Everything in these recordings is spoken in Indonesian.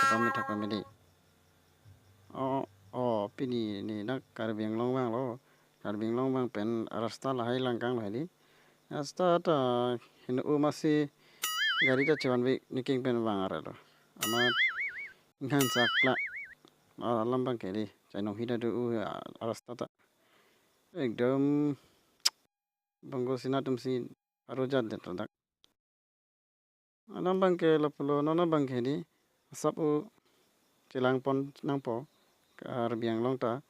pamit thak pamit di pini ni nak Karbi Anglong bang lo Karbi Anglong bang pen rasta lahai langkang lahai di rasta ta hinu masih gari ta cuman bi niking pen bang are lo amat ngan sakla lambang ke di chai hida du rasta ta ekdom banggo sinatum si arujat det dak lambang ke lapulo nona bang ke di sapu cilang pon nang po Karbi Anglong ta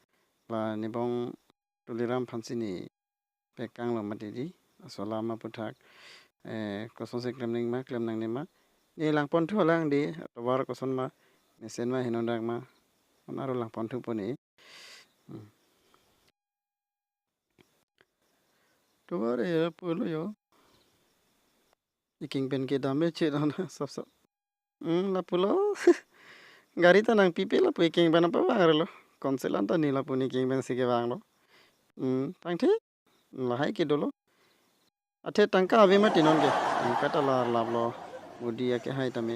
la nibong tuliram phansini pekang lo matidi asolama puthak koson se klem nang ma ni lang pon thu lang di war koson ma mesen ma hinondak ma onaro lang pon thu poni to war e pulo yo iking pen ke dame che na sab sab la pulo gari ta nang pipe la pu iking bana pa bang lo konselan ta ni la puni iking ben sige bang lo tang thi la hai ke dolo athe tangka ave ma tinon ke tangka ta la lablo mudi ke hai tame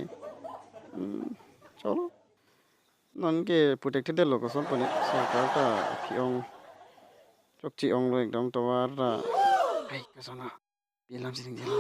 cholo non ke protected lo ko son pone sarkar ta khiong chokchi ong lo ekdom towar ra ai ka sona bilam sing jela